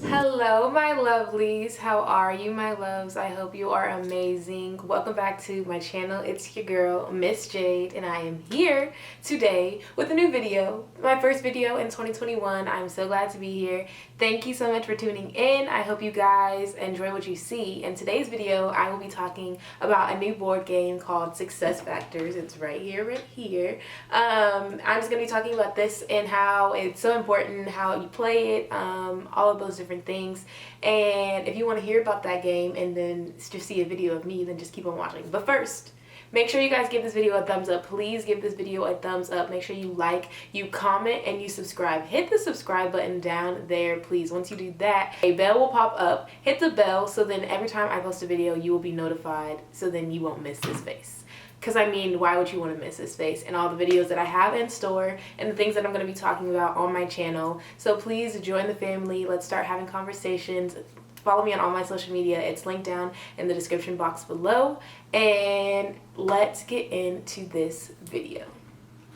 Hello my lovelies, how are you my loves? I hope you are amazing. Welcome back to my channel. It's your girl Miss Jade and I am here today with a new video, my first video in 2021. I'm so glad to be here. Thank you so much for tuning in. I hope you guys enjoy what you see. In today's video I will be talking about a new board game called Success Factors. It's right here. I'm just gonna be talking about this and how it's so important, how you play it, all of those different things. And if you want to hear about that game and then just see a video of me, then just keep on watching. But first, make sure you guys give this video a thumbs up. Please give this video a thumbs up. Make sure you like, you comment, and you subscribe. Hit the subscribe button down there, please. Once you do that, a bell will pop up. Hit the bell so then every time I post a video, you will be notified, so then you won't miss this face. Because I mean, why would you want to miss this space and all the videos that I have in store and the things that I'm going to be talking about on my channel. So please join the family. Let's start having conversations. Follow me on all my social media. It's linked down in the description box below. And let's get into this video.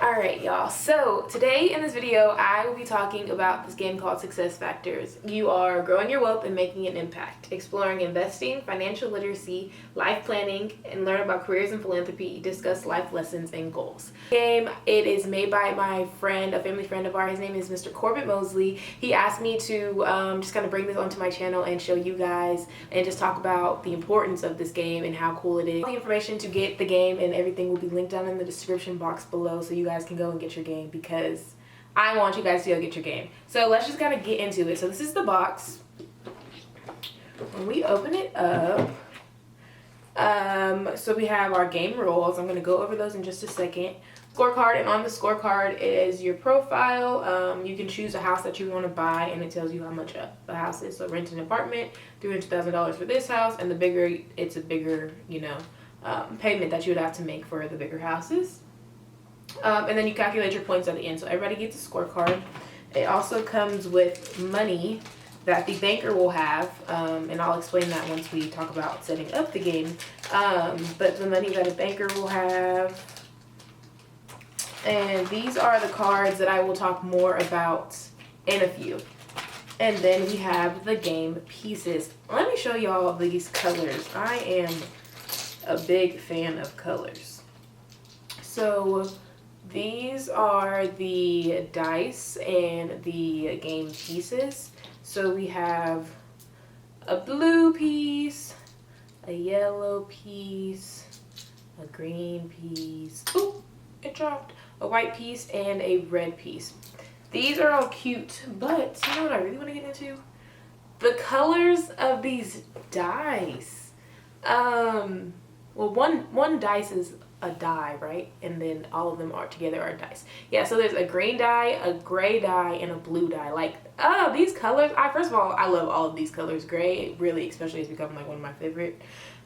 Alright y'all, so today in this video I will be talking about this game called Success Factors. You are growing your wealth and making an impact, exploring investing, financial literacy, life planning, and learn about careers and philanthropy, discuss life lessons and goals. Game, it is made by my friend, a family friend of ours. His name is Mr. Corbett Mosley. He asked me to just kind of bring this onto my channel and show you guys and just talk about the importance of this game and how cool it is. All the information to get the game and everything will be linked down in the description box below, so you guys can go and get your game because I want you guys to go get your game. So let's just kind of get into it. So this is the box. When we open it up, so we have our game rules. I'm going to go over those in just a second. Scorecard, and on the scorecard is your profile. You can choose a house that you want to buy and it tells you how much a house is. So rent an apartment, $300,000 for this house, and the bigger, it's a bigger, payment that you would have to make for the bigger houses. And then you calculate your points at the end. So everybody gets a scorecard. It also comes with money that the banker will have, and I'll explain that once we talk about setting up the game. But the money that a banker will have. And these are the cards that I will talk more about in a few. And then we have the game pieces. Let me show y'all these colors. I am a big fan of colors. So these are the dice and the game pieces. So we have a blue piece, a yellow piece, a green piece, ooh, it dropped, a white piece, and a red piece. These are all cute, but you know what I really want to get into? The colors of these dice. Well, one dice is a die, right? And then all of them are together are dice. Yeah, so there's a green die, a gray die, and a blue die. Like, oh, these colors. First of all, I love all of these colors. Gray, really, especially, has become like one of my favorite.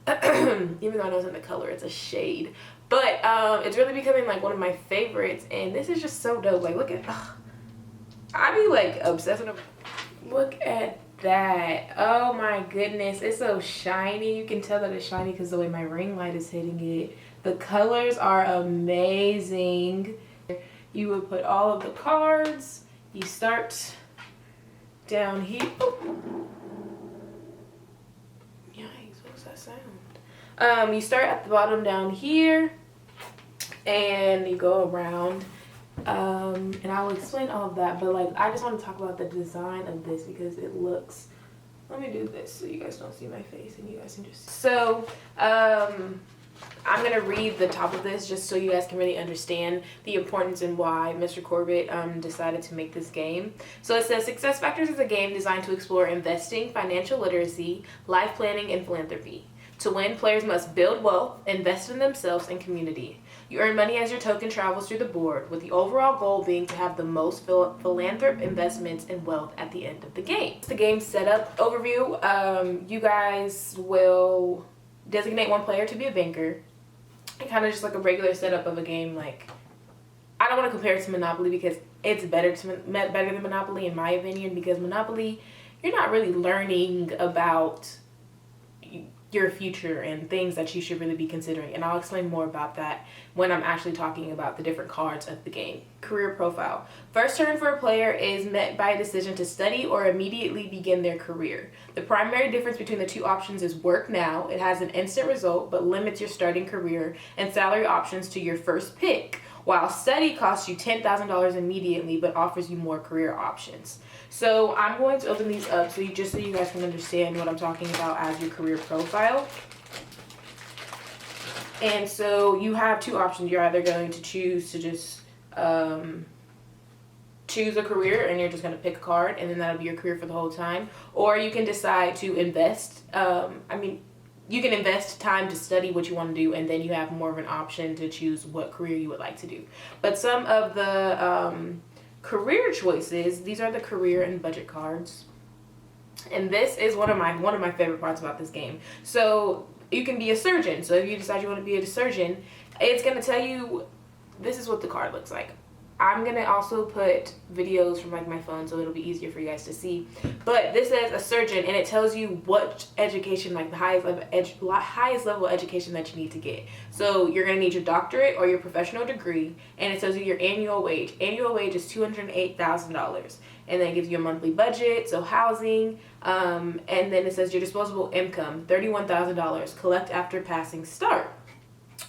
Even though I know it's in the color, it's a shade. But it's really becoming like one of my favorites. And this is just so dope. Like, look at, I be like obsessed with them. Look at that. Oh my goodness, it's so shiny. You can tell that it's shiny because the way my ring light is hitting it. The colors are amazing. You would put all of the cards. You start down here. Oh. Yikes, what was that sound? You start at the bottom down here and you go around. And I will explain all of that, but like I just want to talk about the design of this because it looks, let me do this so you guys don't see my face and you guys can just, so I'm going to read the top of this just so you guys can really understand the importance and why Mr. Corbett decided to make this game. So it says, Success Factors is a game designed to explore investing, financial literacy, life planning, and philanthropy. To win, players must build wealth, invest in themselves and community. You earn money as your token travels through the board, with the overall goal being to have the most philanthropic investments and wealth at the end of the game. The game setup overview, you guys will designate one player to be a banker. Kind of just like a regular setup of a game. Like, I don't want to compare it to Monopoly because it's better than Monopoly in my opinion, because Monopoly, you're not really learning about your future and things that you should really be considering. And I'll explain more about that when I'm actually talking about the different cards of the game. Career profile. First turn for a player is met by a decision to study or immediately begin their career. The primary difference between the two options is work now. It has an instant result but limits your starting career and salary options to your first pick, while study costs you $10,000 immediately but offers you more career options. So I'm going to open these up so you guys can understand what I'm talking about as your career profile. And so you have two options. You're either going to choose to just choose a career and you're just going to pick a card and then that'll be your career for the whole time. Or you can decide to invest. You can invest time to study what you want to do, and then you have more of an option to choose what career you would like to do. But some of the career choices, these are the career and budget cards. And this is one of my favorite parts about this game. So you can be a surgeon. So if you decide you want to be a surgeon, it's going to tell you, this is what the card looks like. I'm going to also put videos from like my phone so it'll be easier for you guys to see. But this says a surgeon, and it tells you what education, like the highest level education that you need to get. So you're going to need your doctorate or your professional degree, and it tells you your annual wage. Annual wage is $208,000. And then it gives you a monthly budget, so housing, and then it says your disposable income, $31,000. Collect after passing START.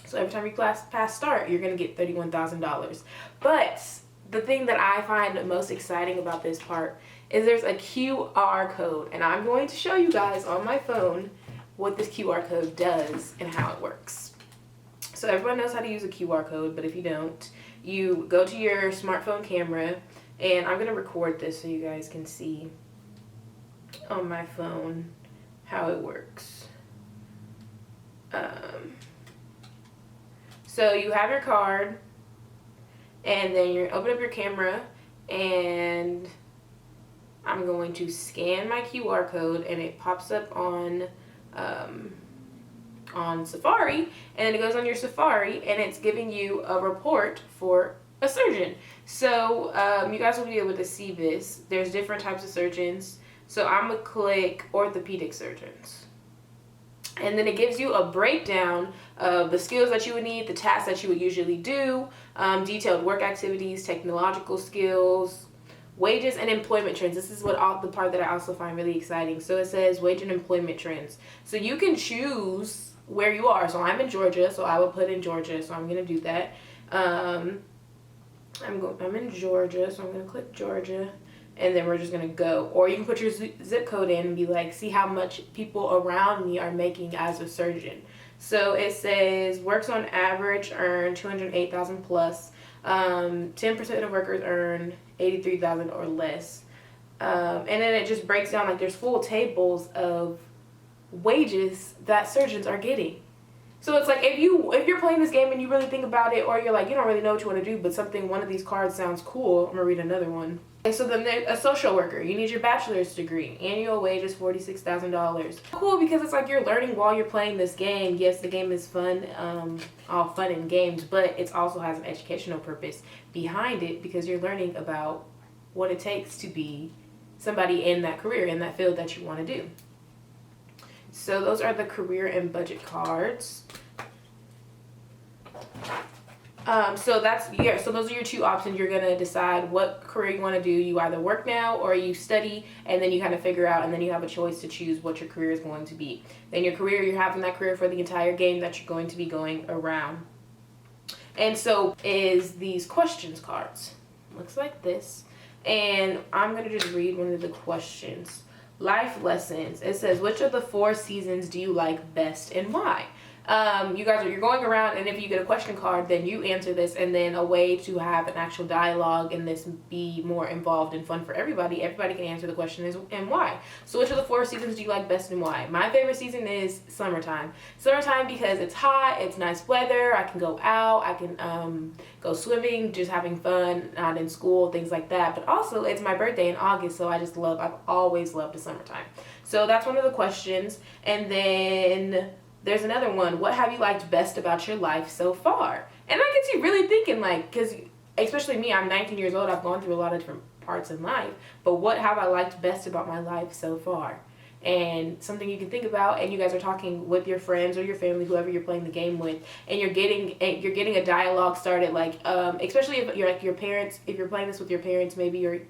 So every time you pass START, you're going to get $31,000. But the thing that I find most exciting about this part is there's a QR code. And I'm going to show you guys on my phone what this QR code does and how it works. So everyone knows how to use a QR code, but if you don't, you go to your smartphone camera, and I'm going to record this so you guys can see on my phone how it works. So you have your card, and then you open up your camera, and I'm going to scan my QR code, and it pops up on Safari, and then it goes on your Safari, and it's giving you a report for a surgeon. So you guys will be able to see this. There's different types of surgeons. So I'm gonna click orthopedic surgeons. And then it gives you a breakdown of the skills that you would need, the tasks that you would usually do, detailed work activities, technological skills, wages, and employment trends. This is the part that I also find really exciting. So it says wage and employment trends. So you can choose where you are. So I'm in Georgia, so I will put in Georgia. So I'm going to do that. I'm in Georgia, so I'm going to click Georgia. And then we're just going to go. Or you can put your zip code in and be like, see how much people around me are making as a surgeon. So it says works on average earn $208,000 plus. 10% of workers earn $83,000 or less. And then it just breaks down, like there's full tables of wages that surgeons are getting. So it's like if you're playing this game and you really think about it, or you're like, you don't really know what you want to do, but one of these cards sounds cool. I'm going to read another one. And so then a social worker, you need your bachelor's degree. Annual wage is $46,000. Cool, because it's like you're learning while you're playing this game. Yes, the game is fun, all fun and games, but it also has an educational purpose behind it because you're learning about what it takes to be somebody in that career, in that field that you want to do. So those are the career and budget cards. So those are your two options. You're going to decide what career you want to do. You either work now or you study, and then you kind of figure out, and then you have a choice to choose what your career is going to be. Then your career, you're having that career for the entire game that you're going to be going around. And so is these questions cards. Looks like this. And I'm going to just read one of the questions. Life lessons. It says, which of the 4 seasons do you like best and why? You're going around, and if you get a question card, then you answer this, and then a way to have an actual dialogue and this be more involved and fun for everybody. Everybody can answer the question is and why. So which of the 4 seasons do you like best and why? My favorite season is summertime. Summertime because it's hot, it's nice weather, I can go out, I can go swimming, just having fun, not in school, things like that. But also it's my birthday in August, so I've always loved the summertime. So that's one of the questions. And then there's another one. What have you liked best about your life so far? And that gets you really thinking, like, because especially me, I'm 19 years old. I've gone through a lot of different parts in life. But what have I liked best about my life so far? and something you can think about, and you guys are talking with your friends or your family, whoever you're playing the game with, and you're getting a dialogue started, like especially if you're like your parents, if you're playing this with your parents, maybe your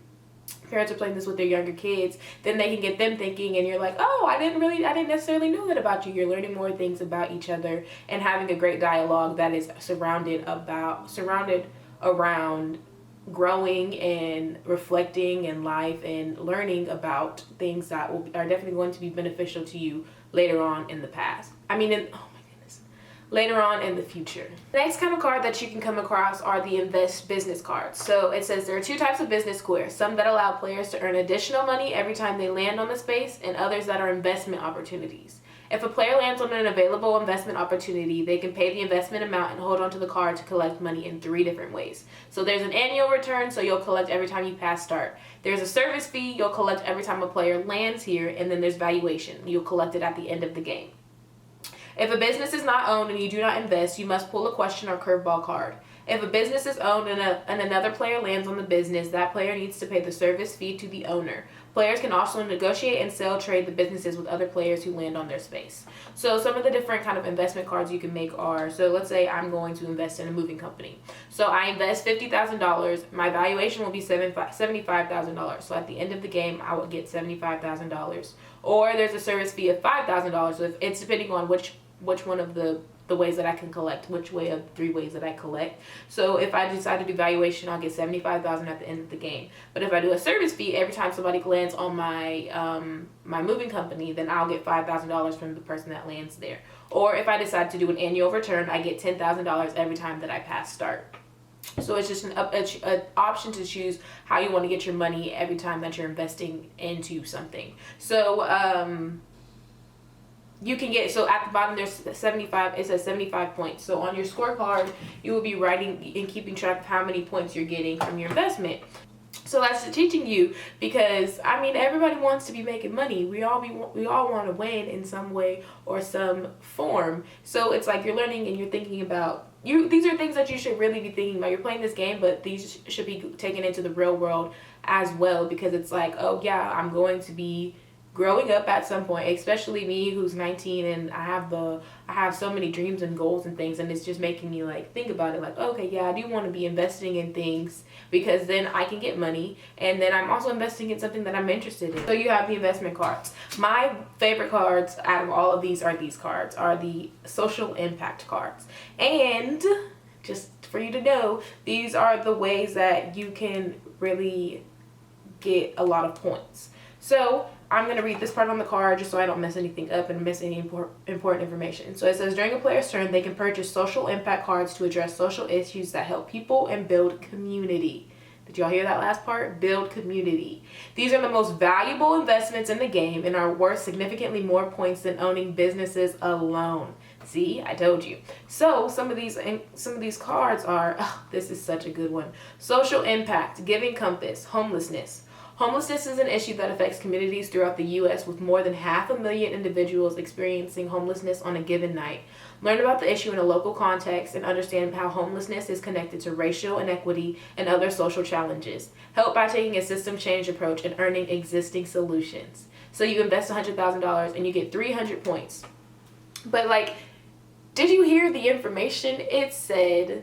parents are playing this with their younger kids, then they can get them thinking, and you're like, oh, I didn't necessarily know that about you. You're learning more things about each other and having a great dialogue that is surrounded around growing and reflecting in life and learning about things that are definitely going to be beneficial to you later on in the past. Later on in the future. The next kind of card that you can come across are the invest business cards. So it says there are two types of business squares, some that allow players to earn additional money every time they land on the space, and others that are investment opportunities. If a player lands on an available investment opportunity, they can pay the investment amount and hold onto the card to collect money in 3 different ways. So there's an annual return, so you'll collect every time you pass start. There's a service fee, you'll collect every time a player lands here, and then there's valuation. You'll collect it at the end of the game. If a business is not owned and you do not invest, you must pull a question or curveball card. If a business is owned and another player lands on the business, that player needs to pay the service fee to the owner. Players can also negotiate and sell trade the businesses with other players who land on their space. So some of the different kind of investment cards you can make are, so let's say I'm going to invest in a moving company. So I invest $50,000. My valuation will be $75,000. So at the end of the game, I would get $75,000. Or there's a service fee of $5,000. So if it's depending on which one of the ways that I can collect, which way of 3 ways that I collect. So if I decide to do valuation, I'll get $75,000 at the end of the game. But if I do a service fee every time somebody lands on my my moving company, then I'll get $5,000 from the person that lands there. Or if I decide to do an annual return, I get $10,000 every time that I pass start. So it's just an option to choose how you want to get your money every time that you're investing into something. So you can get, so at the bottom there's 75, it says 75 points. So on your scorecard, you will be writing and keeping track of how many points you're getting from your investment. So that's teaching you, because I mean, everybody wants to be making money. We all want to win in some way or some form. So it's like you're learning and you're thinking about these are things that you should really be thinking about. You're playing this game, but these should be taken into the real world as well, because it's like, oh yeah, I'm going to be growing up at some point, especially me who's 19, and I have so many dreams and goals and things, and it's just making me like think about it, like, okay, yeah, I do want to be investing in things, because then I can get money, and then I'm also investing in something that I'm interested in. So you have the investment cards. My favorite cards out of all of these are the social impact cards. And just for you to know, these are the ways that you can really get a lot of points. So I'm going to read this part on the card just so I don't mess anything up and miss any important information. So it says, during a player's turn, they can purchase social impact cards to address social issues that help people and build community. Did y'all hear that last part? Build community. These are the most valuable investments in the game and are worth significantly more points than owning businesses alone. See, I told you. So some of these cards are, oh, this is such a good one. Social impact, giving compass, homelessness. Homelessness is an issue that affects communities throughout the U.S., with more than 500,000 individuals experiencing homelessness on a given night. Learn about the issue in a local context and understand how homelessness is connected to racial inequity and other social challenges. Help by taking a system change approach and earning existing solutions. So you invest $100,000 and you get 300 points. But like, did you hear the information? It said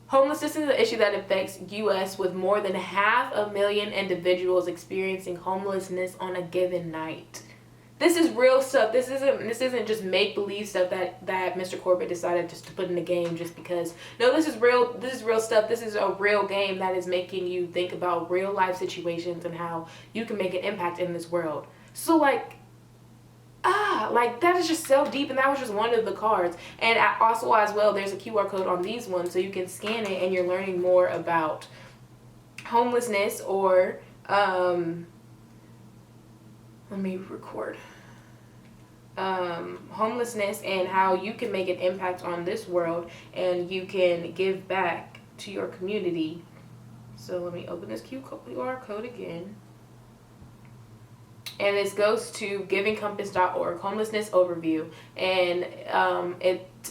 homelessness is an issue that affects U.S. with more than 500,000 individuals experiencing homelessness on a given night. This is real stuff. This isn't just make-believe stuff that Mr. Corbett decided just to put in the game just because. No, this is real. This is real stuff. This is a real game that is making you think about real life situations and how you can make an impact in this world. So like that is just so deep, and that was just one of the cards. And also as well, there's a QR code on these ones, so you can scan it and you're learning more about homelessness or let me record. Homelessness and how you can make an impact on this world and you can give back to your community. So let me open this QR code again. And this goes to givingcompass.org, homelessness overview. And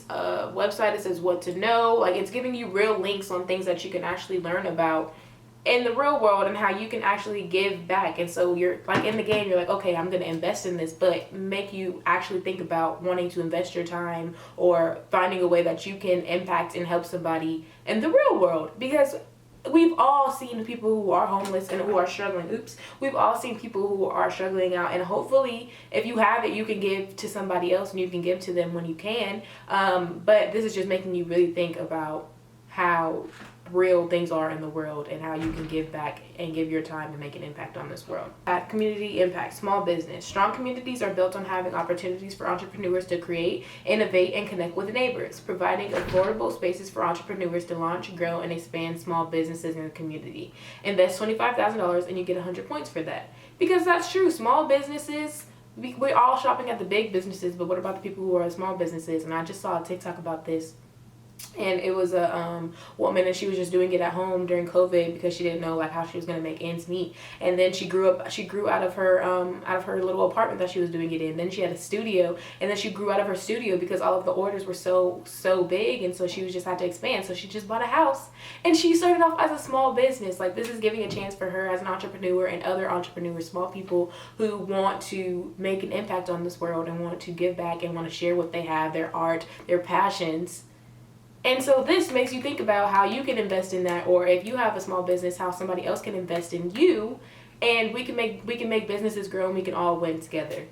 website, it says what to know. Like, it's giving you real links on things that you can actually learn about in the real world and how you can actually give back. And so you're like in the game, you're like, okay, I'm going to invest in this, but make you actually think about wanting to invest your time or finding a way that you can impact and help somebody in the real world. Because we've all seen people who are homeless and who are struggling. We've all seen people who are struggling out, and hopefully if you have it, you can give to somebody else and you can give to them when you can. But this is just making you really think about how real things are in the world and how you can give back and give your time and make an impact on this world. At community impact, small business. Strong communities are built on having opportunities for entrepreneurs to create, innovate, and connect with neighbors, providing affordable spaces for entrepreneurs to launch, grow, and expand small businesses in the community. Invest $25,000 and you get 100 points for that. Because that's true. Small businesses, we're all shopping at the big businesses, but what about the people who are small businesses? And I just saw a TikTok about this. And it was a woman, and she was just doing it at home during COVID because she didn't know like how she was gonna make ends meet. And then she grew out of her little apartment that she was doing it in. Then she had a studio, and then she grew out of her studio because all of the orders were so big, and so she was just had to expand. So she just bought a house, and she started off as a small business. Like, this is giving a chance for her as an entrepreneur and other entrepreneurs, small people who want to make an impact on this world and want to give back and want to share what they have, their art, their passions. And so this makes you think about how you can invest in that, or if you have a small business, how somebody else can invest in you, and we can make businesses grow and we can all win together.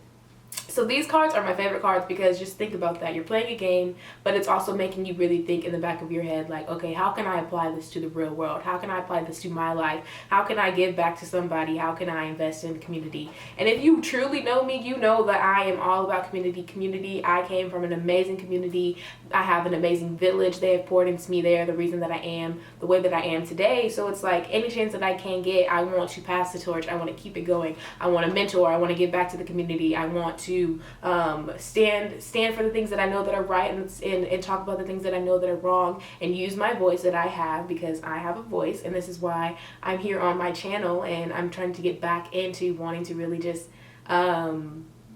So these cards are my favorite cards because just think about that. You're playing a game, but it's also making you really think in the back of your head, like, okay, how can I apply this to the real world? How can I apply this to my life? How can I give back to somebody? How can I invest in the community? And if you truly know me, you know that I am all about community. I came from an amazing community. I have an amazing village. They have poured into me. They are the reason that I am the way that I am today. So it's like any chance that I can get, I want to pass the torch. I want to keep it going. I want to mentor. I want to give back to the community. I want to stand for the things that I know that are right, and talk about the things that I know that are wrong, and use my voice that I have, because I have a voice, and this is why I'm here on my channel, and I'm trying to get back into wanting to really just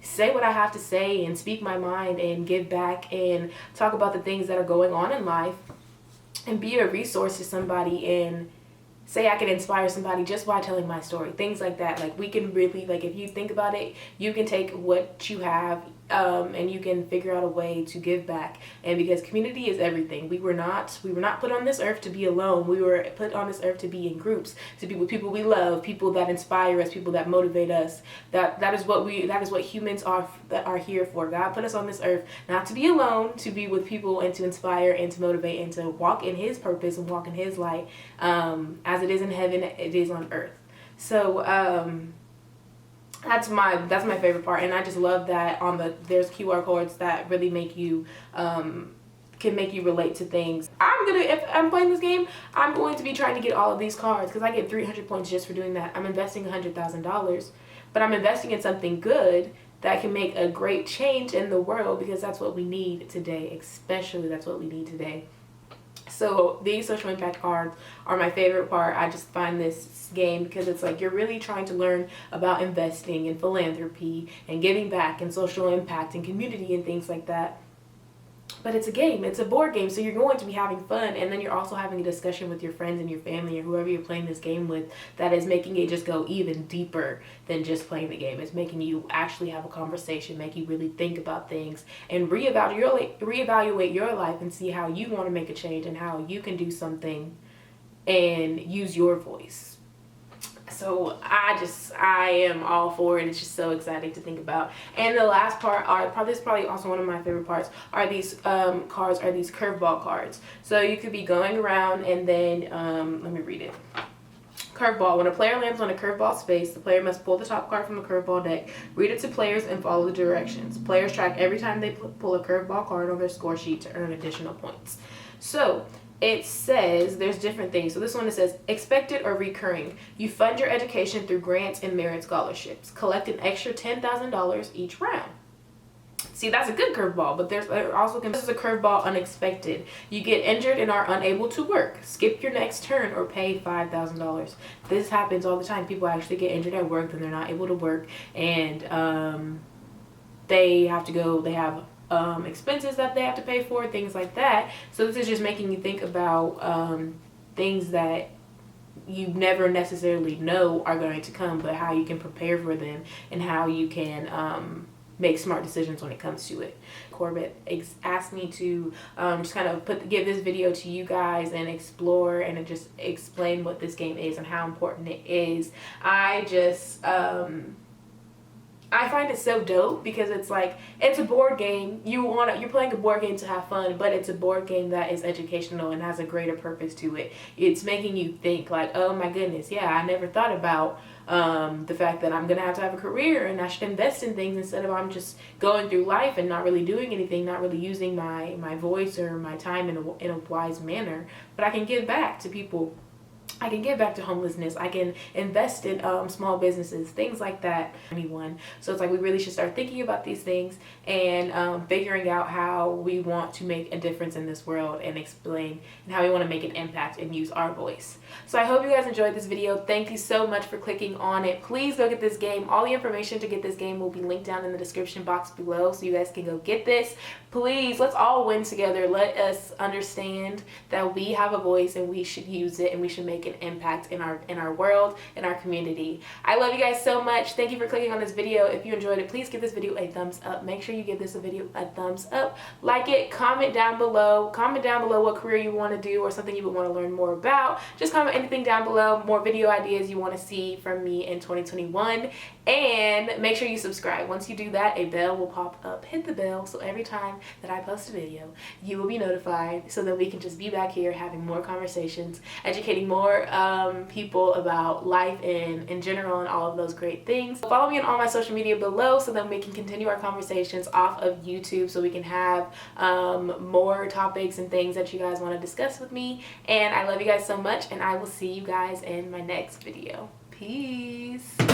say what I have to say and speak my mind and give back and talk about the things that are going on in life and be a resource to somebody and say I can inspire somebody just by telling my story, things like that. Like, we can really, like, if you think about it, you can take what you have and you can figure out a way to give back. And because community is everything. We were not put on this earth to be alone. We were put on this earth to be in groups, to be with people we love, people that inspire us, people that motivate us. That is what humans are here for. God put us on this earth not to be alone, to be with people and to inspire and to motivate and to walk in his purpose and walk in his light. As it is in heaven, it is on earth. So that's my favorite part, and I just love that there's QR codes that really make you can make you relate to things. If I'm playing this game, I'm going to be trying to get all of these cards because I get 300 points just for doing that. I'm investing $100,000, but I'm investing in something good that can make a great change in the world, because that's what we need today. Especially that's what we need today. So these social impact cards are my favorite part. I just find this game because it's like you're really trying to learn about investing and philanthropy and giving back and social impact and community and things like that. But it's a game, it's a board game, so you're going to be having fun, and then you're also having a discussion with your friends and your family or whoever you're playing this game with that is making it just go even deeper than just playing the game. It's making you actually have a conversation, make you really think about things and reevaluate your life and see how you want to make a change and how you can do something and use your voice. So I am all for it. It's just so exciting to think about. And the last part this is probably also one of my favorite parts, are these cards, are these curveball cards. So you could be going around and then let me read it. Curveball. When a player lands on a curveball space, the player must pull the top card from the curveball deck, read it to players, and follow the directions. Players track every time they pull a curveball card on their score sheet to earn additional points. So it says there's different things. So this one, it says expected or recurring. You fund your education through grants and merit scholarships. Collect an extra $10,000 each round. See, that's a good curveball, but this is a curveball unexpected. You get injured and are unable to work. Skip your next turn or pay $5,000. This happens all the time. People actually get injured at work, then they're not able to work, and they have to go. They have expenses that they have to pay for, things like that. So this is just making you think about things that you never necessarily know are going to come, but how you can prepare for them and how you can make smart decisions when it comes to it. Corbett asked me to just kind of give this video to you guys and explore and just explain what this game is and how important it is. I just I find it so dope because it's like, it's a board game. You're playing a board game to have fun, but it's a board game that is educational and has a greater purpose to it. It's making you think like, oh my goodness, yeah, I never thought about the fact that I'm gonna have to have a career and I should invest in things instead of I'm just going through life and not really doing anything, not really using my voice or my time in a wise manner. But I can give back to people. I can give back to homelessness. I can invest in small businesses, things like that. Anyone. So it's like we really should start thinking about these things and figuring out how we want to make a difference in this world and explain and how we want to make an impact and use our voice. So I hope you guys enjoyed this video. Thank you so much for clicking on it. Please go get this game. All the information to get this game will be linked down in the description box below so you guys can go get this. Please, let's all win together. Let us understand that we have a voice and we should use it and we should make an impact in our world, in our community. I love you guys so much. Thank you for clicking on this video. If you enjoyed it, please give this video a thumbs up. Make sure you give this video a thumbs up. Like it, comment down below. Comment down below what career you want to do or something you would want to learn more about. Just comment anything down below, more video ideas you want to see from me in 2021. And make sure you subscribe. Once you do that, a bell will pop up. Hit the bell so every time that I post a video, you will be notified so that we can just be back here having more conversations, educating more people about life in general and all of those great things. Follow me on all my social media below so that we can continue our conversations off of YouTube so we can have more topics and things that you guys want to discuss with me. And I love you guys so much and I will see you guys in my next video. Peace.